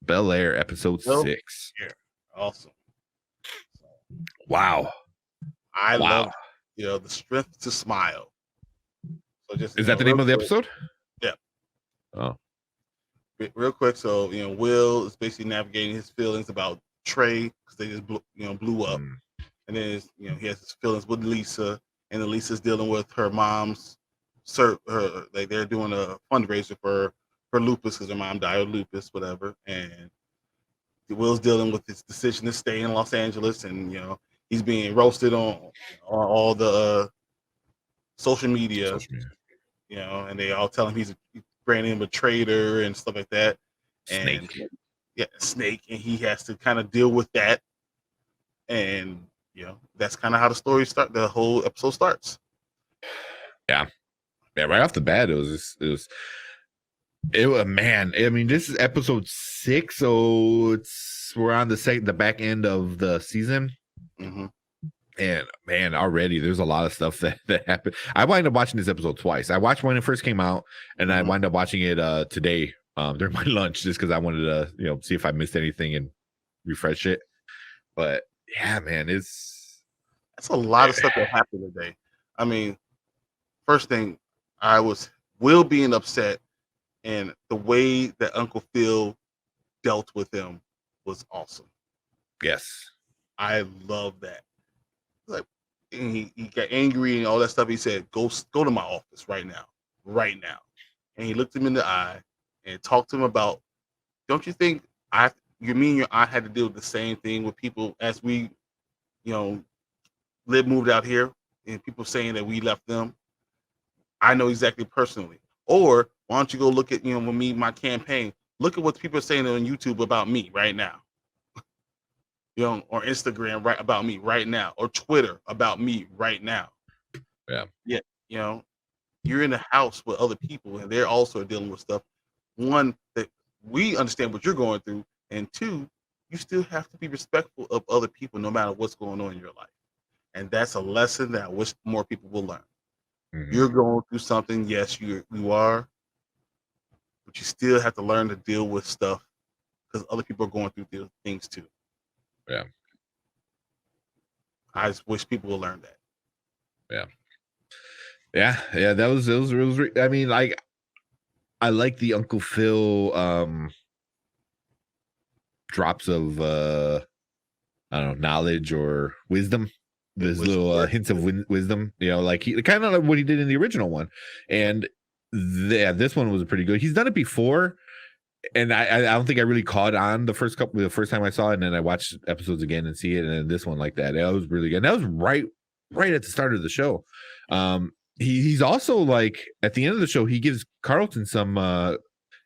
Bel-Air, episode 6. Yeah, awesome. Wow. I Wow. love, the strength to smile. So just is that the name of the quick, episode? Yeah. Oh. Real quick, so Will is basically navigating his feelings about Trey because they just blew up, and then he has his feelings with Lisa, and then Lisa's dealing with her mom's like they're doing a fundraiser for lupus because her mom died of lupus, whatever, and Will's dealing with his decision to stay in Los Angeles, and he's being roasted on all the social media, and they all tell him he's branding him a traitor and stuff like that. Snake. And snake, and he has to kind of deal with that. And that's kind of how the whole episode starts. Yeah, right off the bat, it was man. I mean, this is episode 6, so we're on the back end of the season. Mm-hmm. And man, already there's a lot of stuff that happened. I wound up watching this episode twice. I watched when it first came out, and I wound up watching it today during my lunch just because I wanted to see if I missed anything and refresh it. But yeah, man, that's a lot of stuff that happened today. I mean, first thing, I was Will being upset, and the way that Uncle Phil dealt with him was awesome. Yes, I love that. Like, and he got angry and all that stuff. He said, "Go to my office right now." And he looked him in the eye and talked to him about, don't you think me and your aunt had to deal with the same thing with people as we, moved out here, and people saying that we left them? I know exactly personally. Or why don't you go look at, with me, my campaign, look at what people are saying on YouTube about me right now. Or Instagram about me right now, or Twitter about me right now. Yeah. Yeah. You're in the house with other people, and they're also dealing with stuff. One, that we understand what you're going through, and two, you still have to be respectful of other people no matter what's going on in your life. And that's a lesson that I wish more people will learn. Mm-hmm. You're going through something, yes, you are, but you still have to learn to deal with stuff because other people are going through things too. Yeah. I just wish people would learn that. Yeah. That was I mean, like, I like the Uncle Phil drops of I don't know, knowledge or wisdom. There's little hints of wisdom, like he kind of like what he did in the original one, and this one was pretty good. He's done it before, and I don't think I really caught on the first time I saw it, and then I watched episodes again and see it, and then this one like that. That was really good. And that was right at the start of the show. He's also like at the end of the show, he gives Carlton some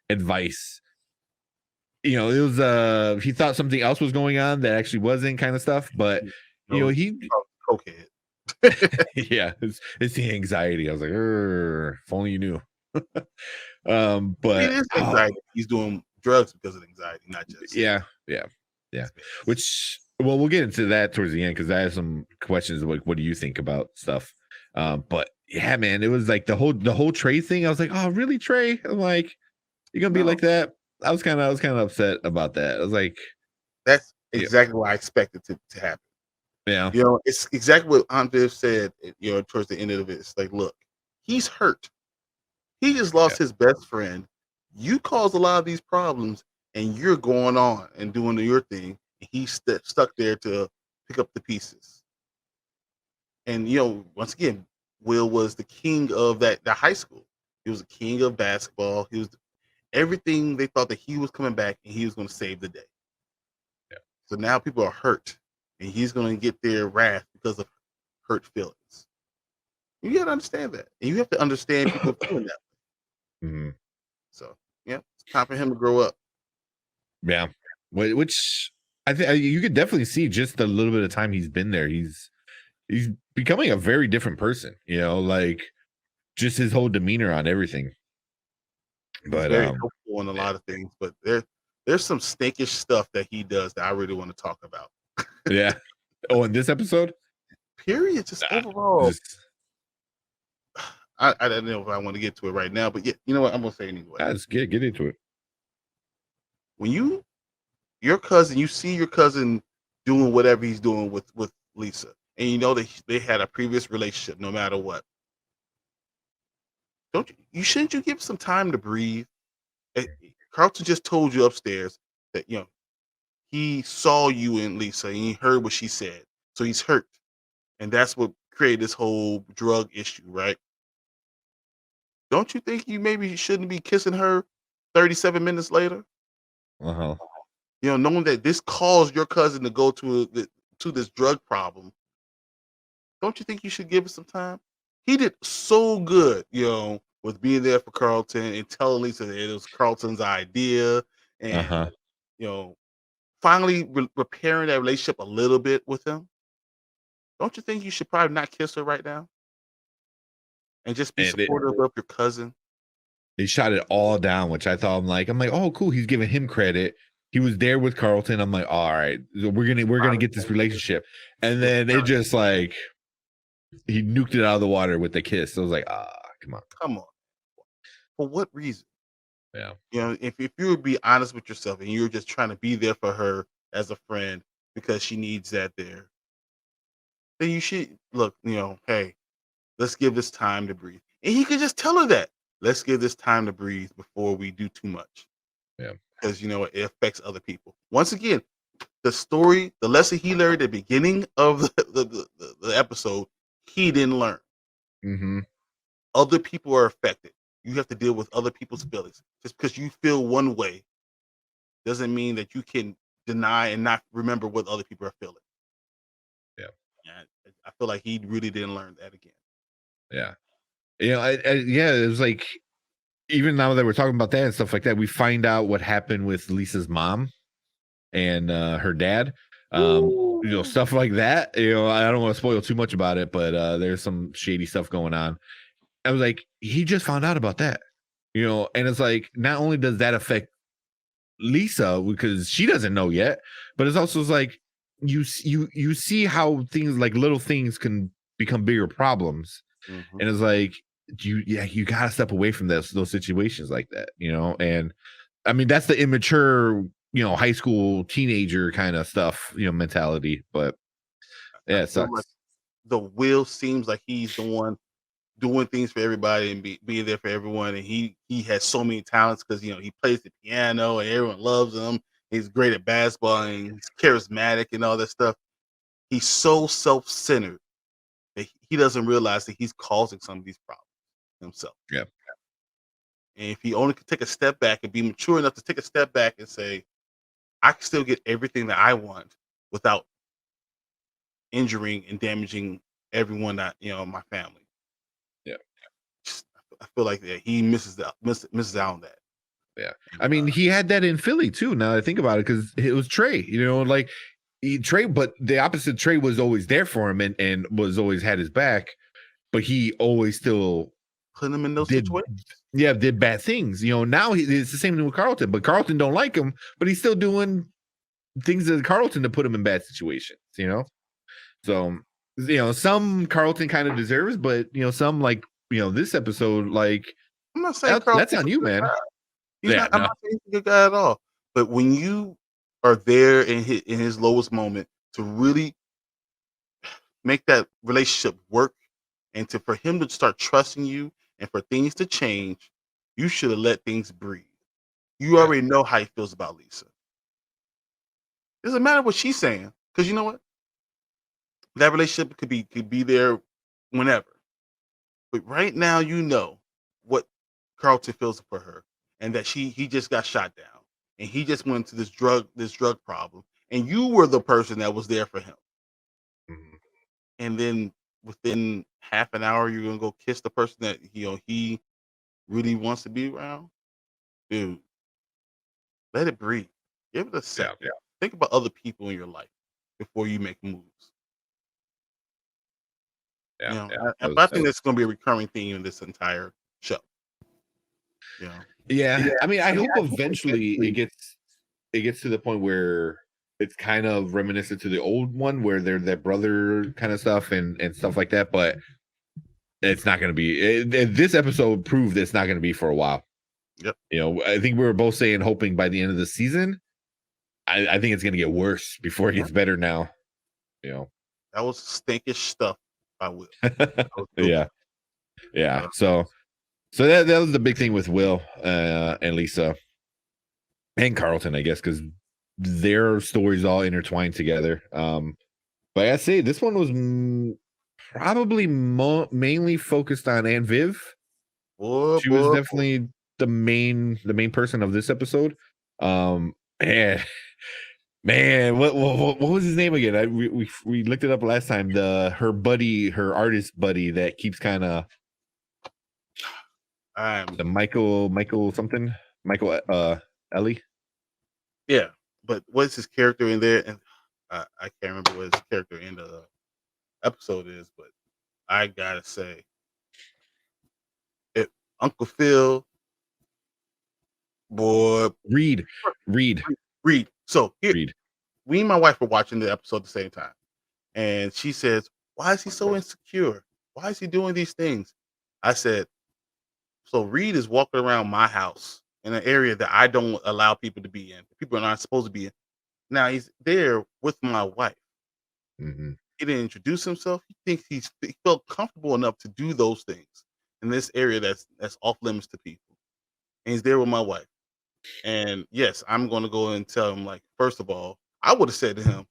advice. It was he thought something else was going on that actually wasn't, kind of stuff, but he cokehead. Yeah, it's the anxiety. I was like, if only you knew. But it is anxiety. He's doing drugs because of anxiety, not just yeah. Which, well, we'll get into that towards the end because I have some questions like, what do you think about stuff? But yeah, man, it was like the whole Trey thing. I was like, oh, really, Trey? I'm like, you're gonna be like that? I was kind of upset about that. I was like, that's exactly what I expected to happen. Yeah. It's exactly what Aunt Viv said, towards the end of it. It's like, look, he's hurt. He just lost his best friend. You caused a lot of these problems, and you're going on and doing your thing. And he's stuck there to pick up the pieces. And, once again, Will was the king of the high school. He was the king of basketball. He was everything. They thought that he was coming back and he was going to save the day. Yeah. So now people are hurt, and he's going to get their wrath because of hurt feelings. You got to understand that. And you have to understand people feeling that way. Mm-hmm. So, it's time for him to grow up. Yeah. Which I think you could definitely see just the little bit of time he's been there. He's becoming a very different person, like just his whole demeanor on everything. But he's very helpful on a lot of things, but there's some snakish stuff that he does that I really want to talk about. Yeah. Oh, in this episode? Period. Just overall. I don't know if I want to get to it right now, but you know what? I'm gonna say it anyway. Let's get into it. When you your cousin, you see your cousin doing whatever he's doing with Lisa, and you know that they had a previous relationship. No matter what, don't you shouldn't you give some time to breathe? Eh, Carlton just told you upstairs that he saw you and Lisa and he heard what she said, so he's hurt, and that's what created this whole drug issue, right? Don't you think you maybe shouldn't be kissing her 37 minutes later? Uh-huh. Knowing that this caused your cousin to go to this drug problem, don't you think you should give it some time? He did so good, with being there for Carlton and telling Lisa that it was Carlton's idea, and Uh-huh. you know, finally repairing that relationship a little bit with him. Don't you think you should probably not kiss her right now and just be And supportive of your cousin? they shot it all down, which I thought I'm like, oh, cool. He's giving him credit. He was there with Carlton. I'm like, all right, so we're gonna get this relationship. And then it just like he nuked it out of the water with the kiss. So I was like, come on. Come on. For what reason? Yeah. If you would be honest with yourself and you're just trying to be there for her as a friend because she needs that there, then you should look, hey, let's give this time to breathe. And he could just tell her that. Let's give this time to breathe before we do too much. Yeah. Because it affects other people. Once again, the lesson he learned at the beginning of the episode, he didn't learn. Mm-hmm. Other people are affected. You have to deal with other people's feelings. Just because you feel one way doesn't mean that you can deny and not remember what other people are feeling. Yeah. And I feel like he really didn't learn that again. Yeah. Yeah, it was like, even now that we're talking about that and stuff like that, we find out what happened with Lisa's mom and her dad. Stuff like that. I don't want to spoil too much about it, but there's some shady stuff going on. I was like, he just found out about that. And it's like, not only does that affect Lisa because she doesn't know yet, but it's also like you see how things like little things can become bigger problems. Mm-hmm. And it's like you gotta step away from those situations like that, and I mean that's the immature, high school teenager kind of stuff, mentality. But yeah, it sucks. Like the Will seems like he's the one doing things for everybody and being there for everyone, and he has so many talents because he plays the piano and everyone loves him. He's great at basketball and he's charismatic and all that stuff. He's so self-centered that he doesn't realize that he's causing some of these problems himself. Yeah. And if he only could take a step back and be mature enough to take a step back and say, I can still get everything that I want without injuring and damaging everyone that my family. Yeah. I feel like that he misses out on that. Yeah. I mean, he had that in Philly too. Now that I think about it, because it was Trey, like Trey, but the opposite, Trey was always there for him and was always had his back, but he always still put him in those situations. Yeah, did bad things. Now it's the same thing with Carlton, but Carlton don't like him, but he's still doing things to Carlton to put him in bad situations. So some Carlton kind of deserves, but some like this episode, like I'm not saying that's on you, man. I'm not saying he's a good guy at all. But when you are there in his lowest moment to really make that relationship work and for him to start trusting you and for things to change, you should have let things breathe. You already know how he feels about Lisa. It doesn't matter what she's saying, because you know what? That relationship could be there whenever. But right now, what Carlton feels for her, and that he just got shot down, and he just went into this drug problem, and you were the person that was there for him. Mm-hmm. And then within half an hour, you're gonna go kiss the person that he really wants to be around, dude. Let it breathe. Give it a second. Yeah. Think about other people in your life before you make moves. Yeah, I think that's going to be a recurring theme in this entire show. Yeah. I mean, I hope eventually it gets to the point where it's kind of reminiscent to the old one where they're that brother kind of stuff and stuff like that. But it's not going to be. This episode proved it's not going to be for a while. Yep. I think we were both hoping by the end of the season. I think it's gonna get worse before it gets better now. You know. That was stinkish stuff. I will. That was real Yeah. bad. Yeah. So that was the big thing with Will and Lisa and Carlton, I guess, because their stories all intertwined together. But I say this one was probably mainly focused on Aunt Viv. She was definitely the main person of this episode. And man, what was his name again? We looked it up last time. Her buddy, her artist buddy that keeps kind of the Michael something, Michael Ellie. Yeah, but what's his character in there? And I can't remember what his character in the episode is, but I gotta say, if Uncle Phil, boy, Reid. So here, Reid. we and my wife were watching the episode at the same time, and she says, "Why is he so insecure? Why is he doing these things?" I said, "So Reid is walking around my house in an area that I don't allow people to be in. People are not supposed to be in. Now he's there with my wife. Mm-hmm. He didn't introduce himself. He thinks he felt comfortable enough to do those things in this area that's off limits to people. And he's there with my wife. And yes, I'm going to go and tell him, like, first of all, I would have said to him,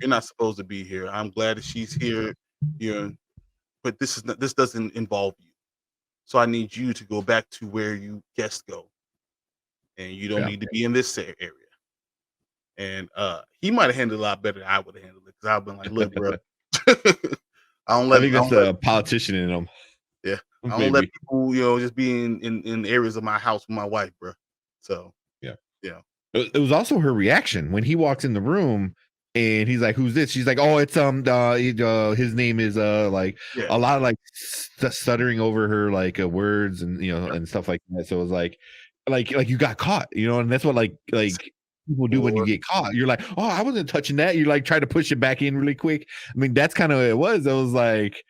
"You're not supposed to be here. I'm glad that she's here, but this doesn't involve you. So I need you to go back to where you guests go, and you don't need to be in this area." And he might have handled it a lot better than I would have handled it, because I've been like, "Look, bro, I think that's a politician in him. Yeah, I don't let people, just be in areas of my house with my wife, bro." So yeah. It was also her reaction when he walks in the room and he's like, "Who's this?" She's like, "Oh, it's his name is like a lot of like stuttering over her like words and and stuff like that." So it was like you got caught, and that's what like people do when you get caught. You're like, "Oh, I wasn't touching that." You like try to push it back in really quick. I mean, that's kind of what it was. I was like,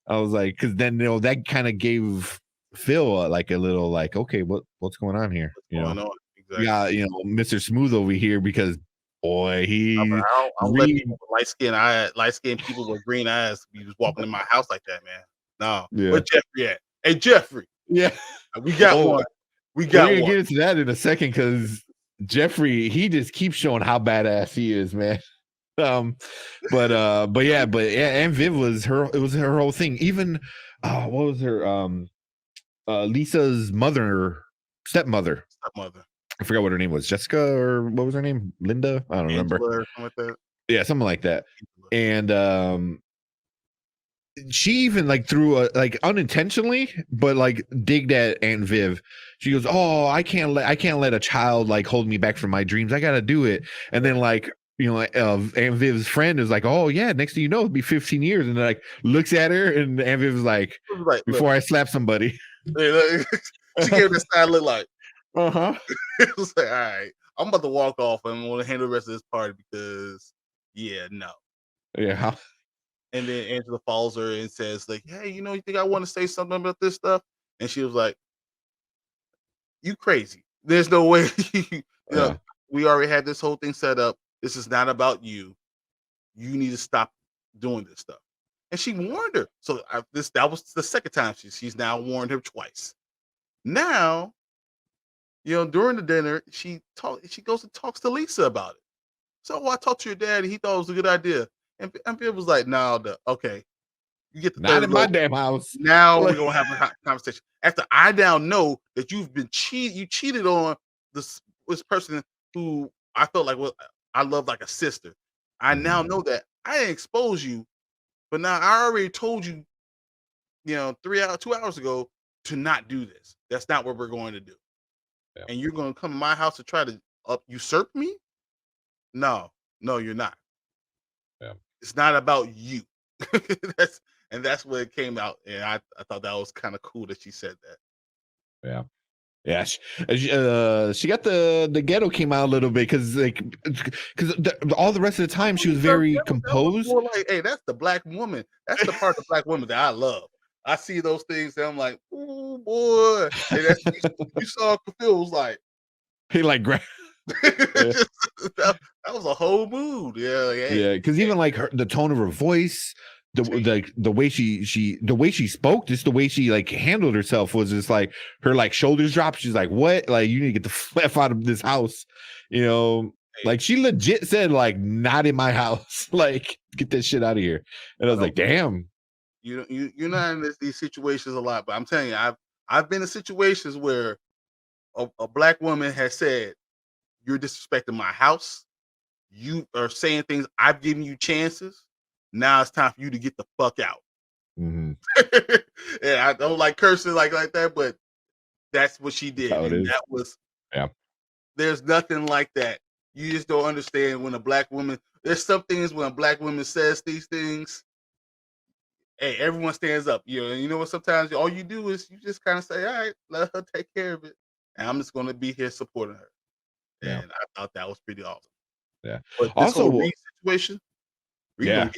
because then that kind of gave Phil like a little like, okay, what's going on here? Going on? Exactly. Yeah, Mr. Smooth over here, because boy, I don't let people with light skinned people with green eyes be just walking in my house like that, man. No. Yeah. Where's Jeffrey at? Hey, Jeffrey. Yeah, we got one. We're gonna get into that in a second, because Jeffrey, he just keeps showing how badass he is, man. But yeah, Aunt Viv was her whole thing. Even what was her Lisa's stepmother. I forgot what her name was. Jessica, or what was her name? Linda? I don't remember. Or something like that. Yeah, something like that. And she even like threw like unintentionally, but like digged at Aunt Viv. She goes, "Oh, I can't let a child like hold me back from my dreams. I gotta do it." And then like Aunt Viv's friend is like, "Oh yeah, next thing you know, it'll be 15 years." And like looks at her, and Aunt Viv is like, "Before I slap somebody." She gave this side look like, it was like, "All right, I'm about to walk off and I'm gonna handle the rest of this party, because no." Yeah. And then Angela follows her and says, like, "Hey, you think I want to say something about this stuff?" And she was like, "You crazy. There's no way." We already had this whole thing set up. This is not about you. You need to stop doing this stuff. And she warned her. So that was the second time she's now warned her twice. Now, during the dinner, she goes and talks to Lisa about it. "So I talked to your dad, and he thought it was a good idea." And Bill was like, "No, okay, you get the not in my damn house. Now we're gonna have a conversation. After I now know that you cheated on this person who I felt like I love like a sister. I now know that I didn't expose you, but now I already told you, 2 hours ago, to not do this. That's not what we're going to do. Yeah. And you're going to come to my house to try to usurp me? No, you're not. Yeah. It's not about you." That's what it came out, and I thought that was kind of cool that she said that. Yeah. She got the ghetto came out a little bit, because all the rest of the time she was very composed. More like, hey, that's the black woman. That's the part of the black woman that I love. I see those things and I'm like, "Oh boy!" And that's you saw Phil was like, he like grabbed. that a whole mood. Yeah, like, hey, yeah, because even like the tone of her voice, the way she spoke, just the way she like handled herself was just like her like shoulders dropped. She's like, "What? Like you need to get the f out of this house," you know. Like she legit said, like, "Not in my house." Like, get that shit out of here. And I was like, "Damn." You're not in these situations a lot, but I'm telling you, I've been in situations where a black woman has said, "You're disrespecting my house. You are saying things. I've given you chances. Now it's time for you to get the fuck out." Mm-hmm. And I don't like cursing like that, but that's what she did, and that was There's nothing like that. You just don't understand when a black woman. There's some things when a black woman says these things. Hey, everyone stands up. You know what? Sometimes all you do is you just kind of say, "All right, let her take care of it," and I'm just going to be here supporting her. Yeah. And I thought that was pretty awesome. Yeah. But this Also, whole Reid situation, Reid yeah,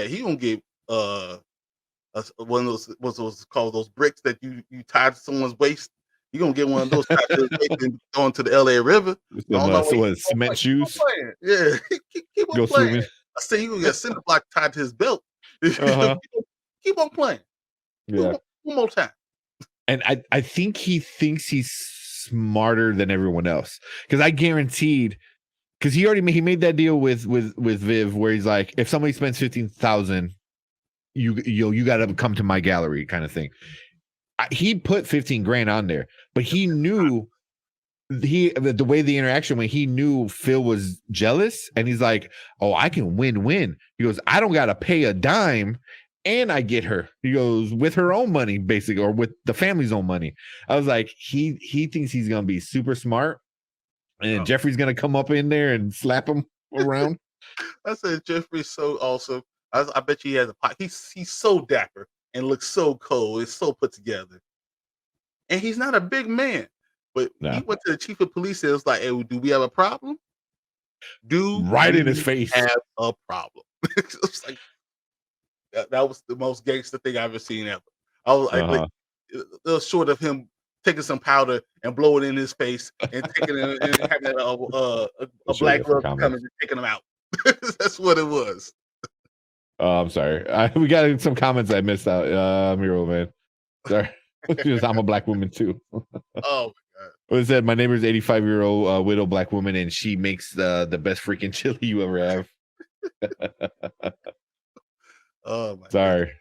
he gonna get one of those what's those called those bricks that you tie to someone's waist. You're gonna get one of those tied to his waist and thrown to the LA River. I don't know so what what, cement shoes, playing. Yeah, keep on go playing. swimming. I say you gonna get a cinder block tied to his belt. Uh-huh. Keep on playing. Yeah. One more time. And I think he thinks he's smarter than everyone else, because I guaranteed, because he made that deal with Viv where he's like, if somebody spends 15,000, you got to come to my gallery kind of thing. He put 15 grand on there, but he knew the way the interaction went, he knew Phil was jealous, and he's like, "Oh, I can win-win." He goes, "I don't got to pay a dime, and I get her." He goes, with her own money, basically, or with the family's own money. I was like, he thinks he's gonna be super smart, and Jeffrey's gonna come up in there and slap him around. I said Jeffrey's so awesome. I bet you he has a pot. He's so dapper and looks so cold. It's so put together, and he's not a big man. But he went to the chief of police and was like, "Hey, do we have a problem? Do Right in his we face. have a problem?" It's like that was the most gangster thing I've ever seen ever. I was like it was short of him taking some powder and blow it in his face and taking it and having a black girl coming and taking him out. That's what it was. Oh, I'm sorry. We got some comments I missed out. Miro, man. Sorry. I'm a black woman too. Oh my god. What it said, my neighbor's 85-year-old widow black woman, and she makes the best freaking chili you ever have. Oh my Sorry.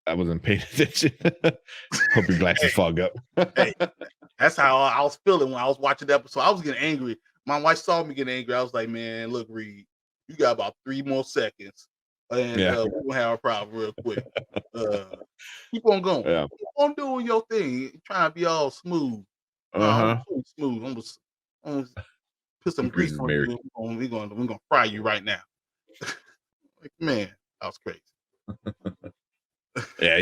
I wasn't paying attention. Hope your glasses fog up. Hey, that's how I was feeling when I was watching the episode. I was getting angry. My wife saw me getting angry. I was like, "Man, look, Reid, you got about 3 more seconds, and we're gonna have a problem real quick. Keep on going. Keep on doing your thing. Trying to be all smooth. No, I'm so smooth. I'm just put some grease on you. We're gonna fry you right now." Like, man, that was crazy. Yeah,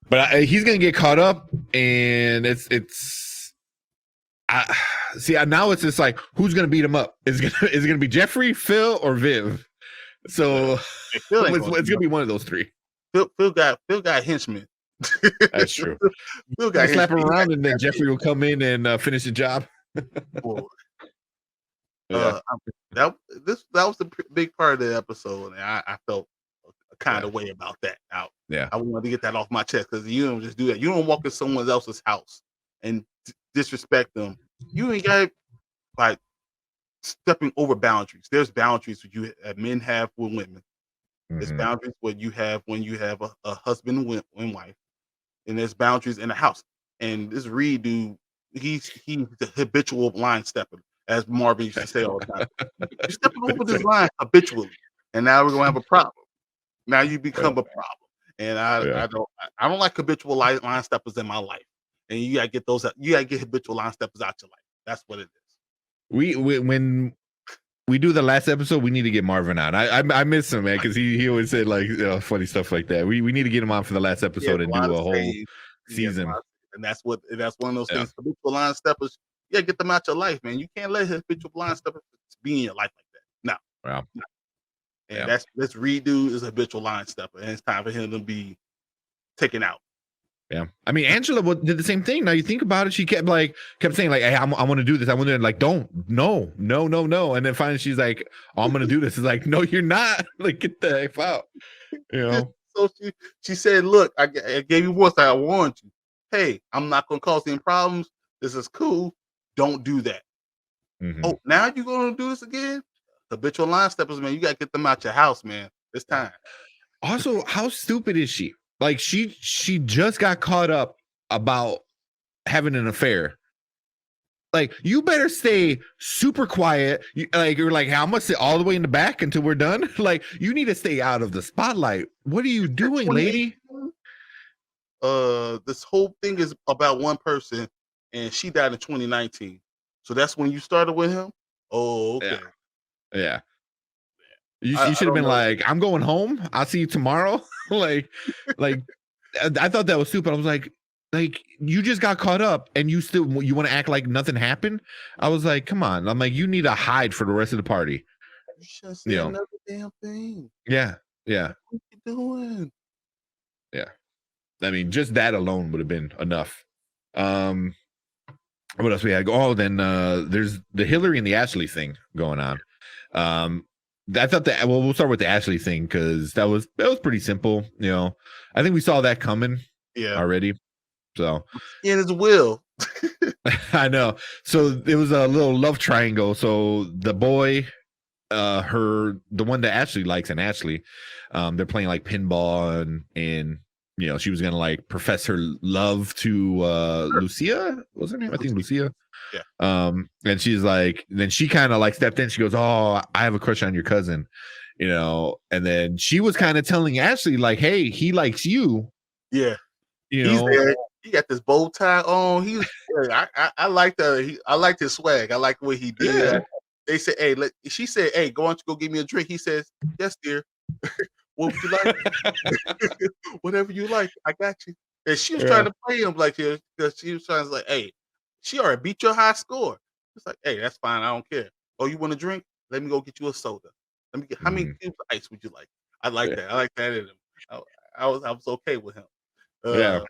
but he's gonna get caught up, and now it's just like, who's gonna beat him up? Is it gonna be Jeffrey, Phil, or Viv? So it's gonna be one of those three. Phil got henchmen. That's true. Phil got slap him around, and then Jeffrey will come in and finish the job. That was the big part of the episode, and I felt a kind of way about that. I wanted to get that off my chest, because you don't just do that. You don't walk in someone else's house and disrespect them. You ain't got like stepping over boundaries. There's boundaries that men have with women. There's boundaries when you have a husband and wife, and there's boundaries in the house. And this Reid dude, he's the habitual line stepper, as Marvin used to say all the time. You're stepping over this line habitually, and now we're gonna have a problem. Now you become a problem, and I don't like habitual line steppers in my life. And you gotta get those. You gotta get habitual line steppers out your life. That's what it is. When we do the last episode, we need to get Marvin on. I miss him, man, because he always said like funny stuff like that. We need to get him on for the last episode and do a whole season. And that's one of those things. Habitual line steppers, get them out your life, man. You can't let habitual line steppers be in your life like that. No. And let's redo is a habitual line stepper, and it's time for him to be taken out. Yeah, I mean, Angela did the same thing. Now you think about it, she kept saying like, "Hey, I want to do this. I want to like, don't, no, no, no, no." And then finally, she's like, "Oh, I'm gonna do this." It's like, no, you're not. Like, get the F out. You know? So she said, "Look, I gave you once. I warned you. Hey, I'm not gonna cause any problems. This is cool. Don't do that. Mhm. Oh, now you're gonna do this again? Habitual line steppers, man. You gotta get them out your house, man. It's time." Also, how stupid is she? Like, she just got caught up about having an affair. Like, you better stay super quiet. You're like, "Hey, I'm gonna sit all the way in the back until we're done." Like, you need to stay out of the spotlight. What are you doing, lady? 2018. This whole thing is about one person, and she died in 2019. So that's when you started with him. Oh, Yeah, okay. yeah. You I should have don't been know. like, "I'm going home. I'll see you tomorrow." like, like I thought that was stupid. I was like you just got caught up, and you want to act like nothing happened. I was like, come on. I'm like, you need to hide for the rest of the party. You shouldn't You say know? another damn thing. Yeah, yeah, What you doing? yeah. I mean, just that alone would have been enough. Um, what else we had? Oh, then there's the Hilary and the Ashley thing going on. Um, I thought that we'll start with the Ashley thing because that was pretty simple. I think we saw that coming Yeah. already. So In his will. I know. So it was a little love triangle. So the boy, the one that Ashley likes, and Ashley, they're playing like pinball, and she was gonna like profess her love to Lucia. What's her name? I think Lucia. Yeah. And she's like, then she kind of like stepped in. She goes, "Oh, I have a crush on your cousin," and then she was kind of telling Ashley like, "Hey, he likes you." Yeah. You He's know, there. He got this bow tie on. I like I liked his swag. I like what he did. yeah. They said, "Hey," she said, "Hey, go on to go get me a drink." He says, "Yes, dear. What would you like? Whatever you like, I got you." And she was trying Yeah. to play him like this because she was trying to like, "Hey, she already beat your high score." It's like, "Hey, that's fine. I don't care. Oh, you want a drink? Let me go get you a soda. Let me get how many Mhm. cubes of ice would you like?" I like Yeah. that. I like that in him. I, I was okay with him. Yeah. Uh,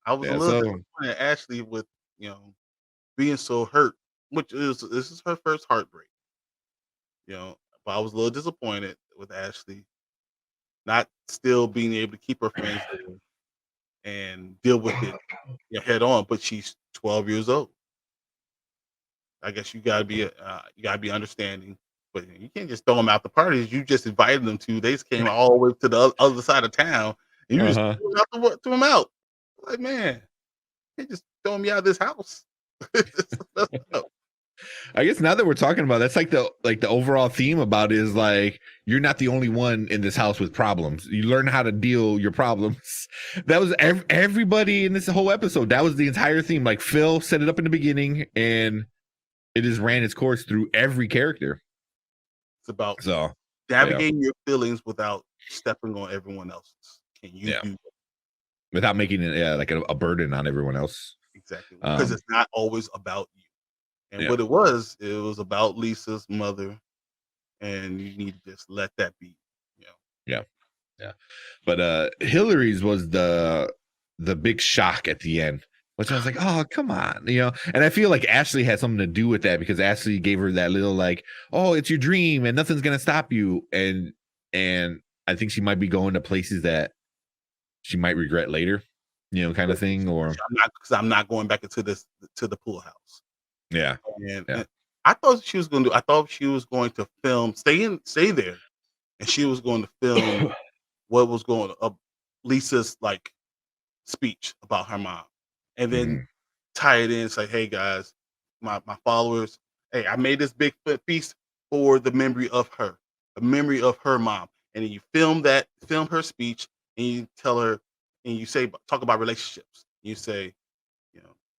I was a Yeah. little So disappointed actually with being so hurt, which is this is her first heartbreak. But I was a little disappointed with Ashley not still being able to keep her friends there and deal with it head on. But she's 12 years old. I guess you gotta be understanding. But you can't just throw them out the parties. You just invited them to. They just came all the way to the other side of town, and you just uh-huh. threw them out. Like, man, you can't just throw me out of this house. It's messed up. I guess now that we're talking about that's like the overall theme about is like you're not the only one in this house with problems. You learn how to deal your problems. That was everybody in this whole episode. That was the entire theme. Like Phil set it up in the beginning, and it just ran its course through every character. It's about So yeah, navigating your feelings without stepping on everyone else's. Can you yeah, do that? without making it like a burden on everyone else. Exactly. Because Um, it's not always about you. And yeah, what it was about Lisa's mother, and you need to just let that be. You know, yeah, yeah. But Hillary's was the big shock at the end, which I was like, oh, come on, And I feel like Ashley had something to do with that because Ashley gave her that little like, oh, it's your dream and nothing's gonna stop you, and I think she might be going to places that she might regret later, kind of thing. Or I'm not going back into this to the pool house. yeah, And yeah, I thought she was going to. I thought she was going to film, stay there, and she was going to film what was going up Lisa's like speech about her mom, and then Mhm. tie it in. Say, hey guys, my followers, hey, I made this big feast for the memory of her mom, and then you film her speech, and you tell her, and you say talk about relationships. You say,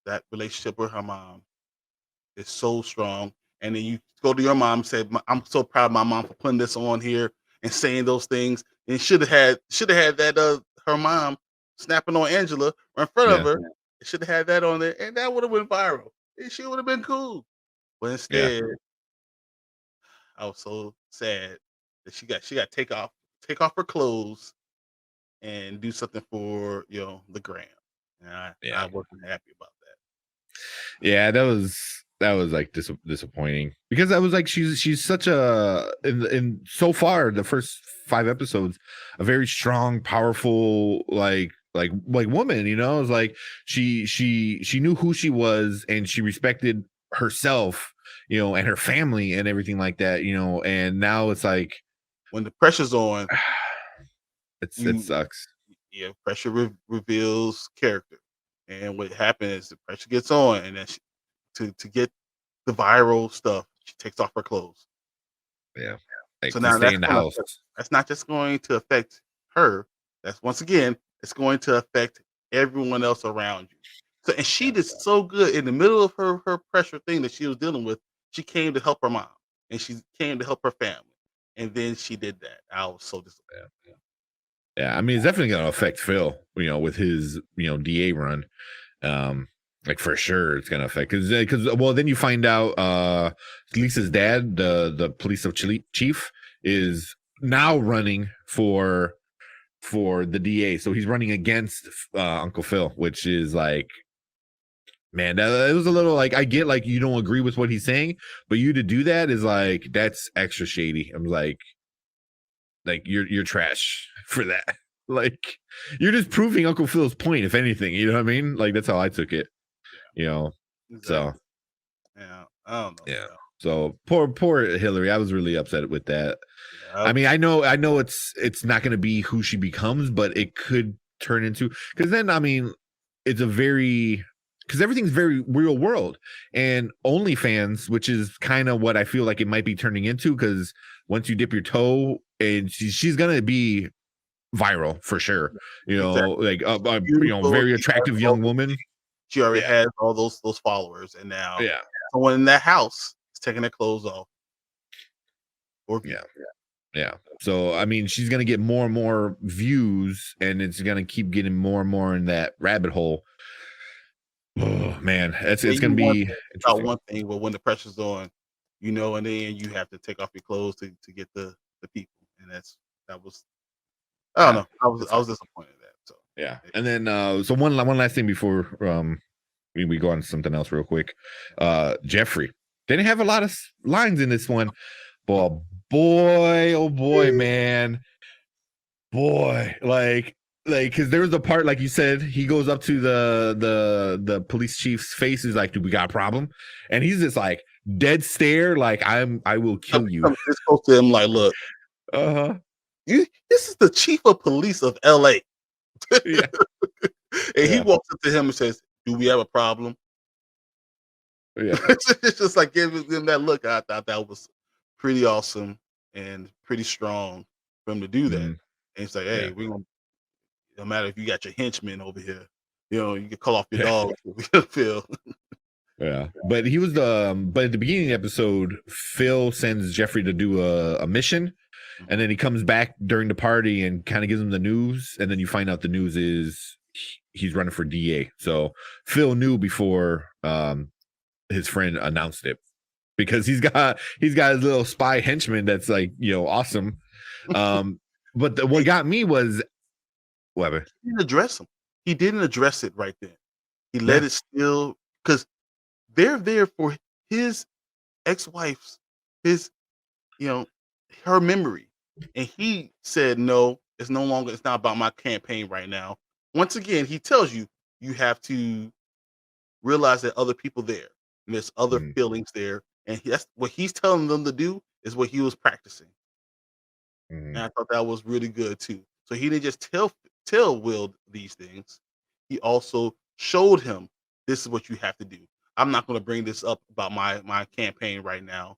that relationship with her mom is so strong, and then you go to your mom and say, I'm so proud of my mom for putting this on here and saying those things, and should have had that her mom snapping on Angela in front of Yeah, her. It should have had that on there, and that would have went viral. She would have been cool. But yeah, instead, I was so sad that she got to take off her clothes and do something for the gram. And I Yeah. wasn't happy about that. Yeah, that was like disappointing because I was like she's such a in so far the first 5 episodes a very strong, powerful like woman, you know. It's like she knew who she was and she respected herself, you know, and her family and everything like that, you know. And now it's like When the pressure's on, it you sucks. pressure reveals character. And what happens is the pressure gets on, and then to get the viral stuff, she takes off her clothes. Yeah, like So to now stay in the house. that's not just going to affect her. That's once again, it's going to affect everyone else around you. So and she did so good in the middle of her pressure thing that she was dealing with. She came to help her mom, and she came to help her family, and then she did that. I was so disappointed. Yeah, I mean, it's definitely going to affect Phil, you know, with his, you know, DA run. Like for sure, it's going to affect because well, then you find out Lisa's dad, the police chief, is now running for the DA, so he's running against Uncle Phil, which is like, man, it was a little like I get like you don't agree with what he's saying, but you to do that is like that's extra shady. I'm like you're trash for that. Like you're just proving Uncle Phil's point, if anything. You know what I mean? Like that's how I took it. You know, Exactly. so Yeah, I don't know. yeah. So poor Hilary. I was really upset with that. Yeah, I mean, I know it's not going to be who she becomes, but it could turn into because then I mean, it's a very because everything's very real world and OnlyFans, which is kind of what I feel like it might be turning into because once you dip your toe and she's gonna be viral for sure. You know, exactly. like you know, Beautiful. very attractive young woman. She already Yeah, has all those followers, and now yeah, someone in that house is taking their clothes off for views. yeah, yeah. So I mean, she's gonna get more and more views, and it's gonna keep getting more and more in that rabbit hole. Oh man, Yeah, it's you gonna want be about interesting. one thing, but when the pressure's on, and then you have to take off your clothes to get the people, and that was I don't Yeah, know. I was disappointed in that. So yeah. yeah. And then so one last thing before we go on to something else real quick. Jeffrey didn't have a lot of lines in this one, but boy, oh boy, man, boy, like because there was a part like you said he goes up to the police chief's face, is like, do we got a problem? And he's just like dead stare like I will kill you. Comes this close to him, like, look, Uh-huh. this is the chief of police of LA. Yeah, And he yeah, walks up to him and says, "Do we have a problem?" yeah. It's just like giving them that look. I thought that was pretty awesome and pretty strong for him to do that. Mhm. And it's like, Yeah. hey, we gonna no matter if you got your henchmen over here, you can call off your Yeah. dog. Phil. Yeah, but he was but at the beginning of the episode, Phil sends Jeffrey to do a mission, and then he comes back during the party and kind of gives him the news, and then you find out the news is he's running for DA. So Phil knew before his friend announced it because he's got his little spy henchman that's like, you know, awesome. But what He got me was what? didn't address him. He didn't address it right then. He let Yeah. it still because they're there for his ex-wife's his you know her memory, and he said no. It's no longer. It's not about my campaign right now. Once again, he tells you you have to realize that other people there and there's other Mm, feelings there, and that's what he's telling them to do is what he was practicing. And mm, I thought that was really good too. So he didn't just tell Will these things. He also showed him this is what you have to do. I'm not going to bring this up about my campaign right now.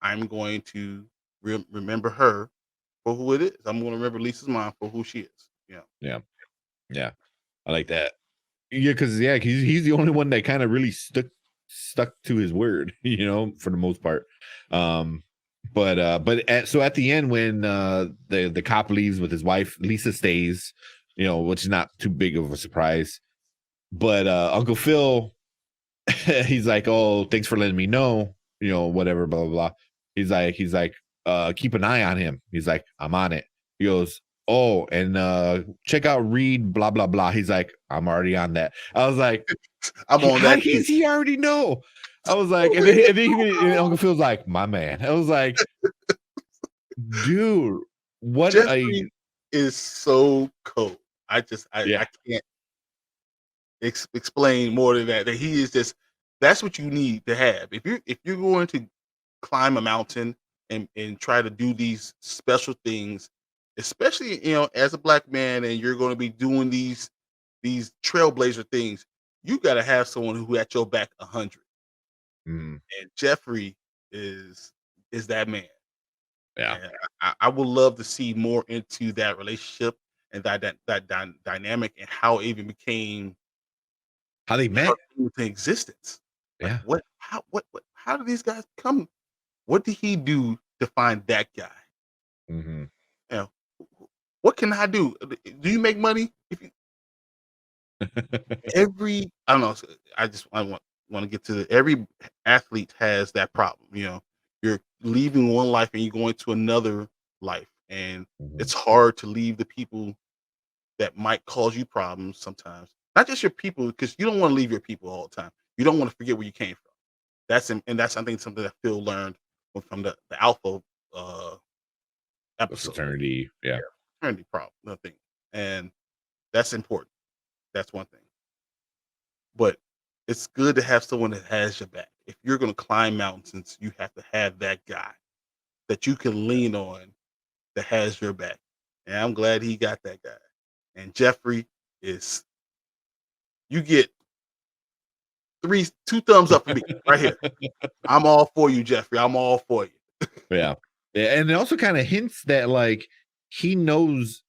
I'm going to remember her for who it is. I'm going to remember Lisa's mom for who she is. Yeah. yeah, yeah. I like that. Yeah, because he's the only one that kind of really stuck to his word, you know, for the most part. So at the end when the cop leaves with his wife, Lisa stays, you know, which is not too big of a surprise. But Uncle Phil, he's like, "Oh, thanks for letting me know," you know, whatever, blah blah blah. He's like, keep an eye on him. He's like, "I'm on it." He goes, oh, and check out Reid, blah blah blah. He's like, I'm already on that. I was like, I'm on how that. does he already know? I was like, and then even Uncle Phil's like, my man. I was like, dude, what a Jeffrey is so cold. I yeah. can't explain more than that. That he is just. That's what you need to have. If you're going to climb a mountain and try to do these special things, especially as a black man, and you're going to be doing these trailblazer things, you got to have someone who at your back 100. Mm, And Jeffrey is that man. yeah. And I would love to see more into that relationship and that dynamic and how it even became How they met. into existence. Like Yeah. how did these guys come? What did he do to find that guy? Mm-hmm. You know, what can I do? Do you make money? If you, I don't know. I want to get to every athlete has that problem. You're leaving one life and you're going to another life, and Mm-hmm. it's hard to leave the people that might cause you problems sometimes. Not just your people, because you don't want to leave your people all the time. You don't want to forget where you came from. That's I think something that Phil learned from the Alpha uh, The episode. fraternity. Yeah. Fraternity problem, nothing, and that's important. That's one thing. But it's good to have someone that has your back. If you're going to climb mountains, you have to have that guy that you can lean on that has your back. And I'm glad he got that guy. And Jeffrey is, you get two thumbs up for me right here. I'm all for you, Jeffrey. I'm all for you. Yeah. And it also kind of hints that like he knows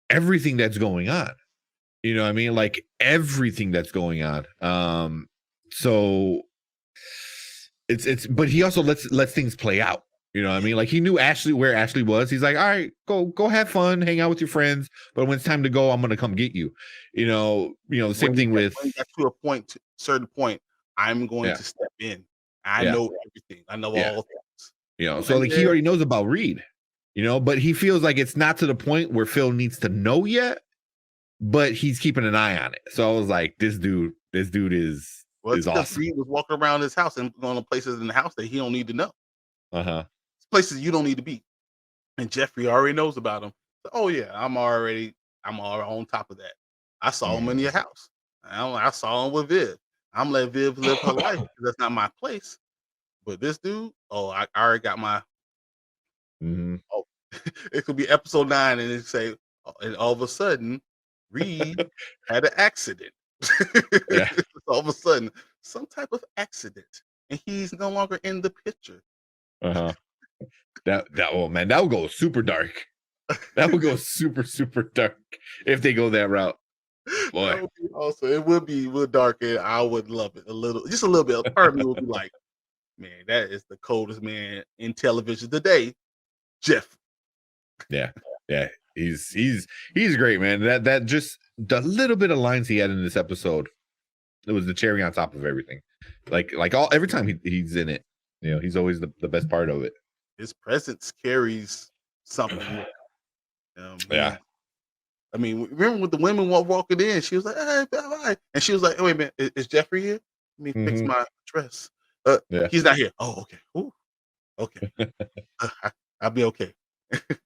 everything that's going on. You know what I mean? Like everything that's going on. So it's but he also lets things play out. You know what I mean? Like he knew where Ashley was. He's like, all right, go have fun, hang out with your friends. But when it's time to go, I'm gonna come get you. The same thing with when he got to a certain point, I'm going to step in. I know everything. I know all things. So like he already knows about Reid, but he feels like it's not to the point where Phil needs to know yet, but he's keeping an eye on it. So I was like, this dude is awesome. Reid was walking around his house and going to places in the house that he don't need to know. Uh-huh. Places you don't need to be. And Jeffrey already knows about him. So, oh yeah, I'm already on top of that. I saw him in your house. I saw him with Viv. I'm letting Viv live her life. That's not my place. But this dude, I already got my. Oh, it could be episode 9, and it say, and all of a sudden, Reid had an accident. Yeah. All of a sudden, some type of accident, and he's no longer in the picture. Uh-huh. That man, that would go super dark. That would go super, super dark if they go that route. Boy. That would be awesome. It would be dark, and I would love it just a little bit. Part of me would be like, man, that is the coldest man in television today, Jeff. Yeah. He's great, man. That just the little bit of lines he had in this episode, it was the cherry on top of everything. Like every time he's in it, he's always the best part of it. His presence carries something. Yeah. I mean, remember when the women were walking in, she was like, "Hey, bye," and she was like, "Oh, wait a minute, is Jeffrey here? Let me fix my dress. He's not here. Oh, okay. Ooh, okay. I'll be okay."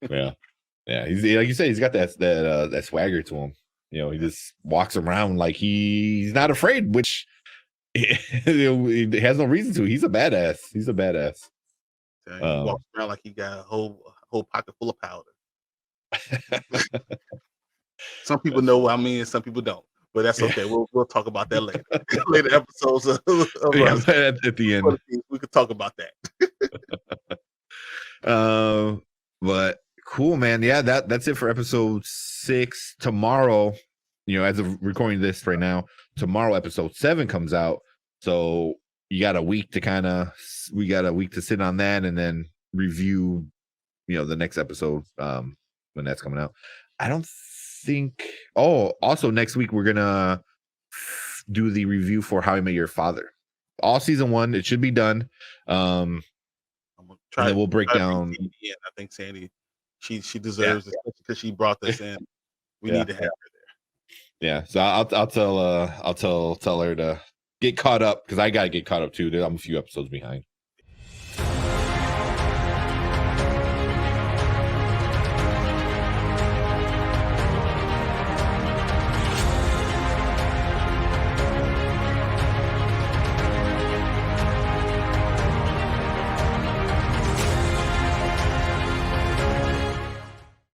Yeah. He's like you say, he's got that swagger to him. He just walks around like he's not afraid, which he has no reason to. He's a badass. He walks around like he got a whole pocket full of powder. Some people know what I mean, and some people don't. But that's okay. We'll talk about that later. Later episodes of us. At the end. We could talk about that. But cool, man. Yeah, that's it for episode 6. Tomorrow, as of recording this right now, tomorrow episode 7 comes out. So we got a week to sit on that and then review, the next episode when that's coming out. I don't think. Oh, also next week we're gonna do the review for How I Met Your Father. All season 1, it should be done. And then we'll break down. I think Sandy She deserves it because she brought this in. We need to have her there. Yeah, so I'll tell her to get caught up because I gotta get caught up too. I'm a few episodes behind.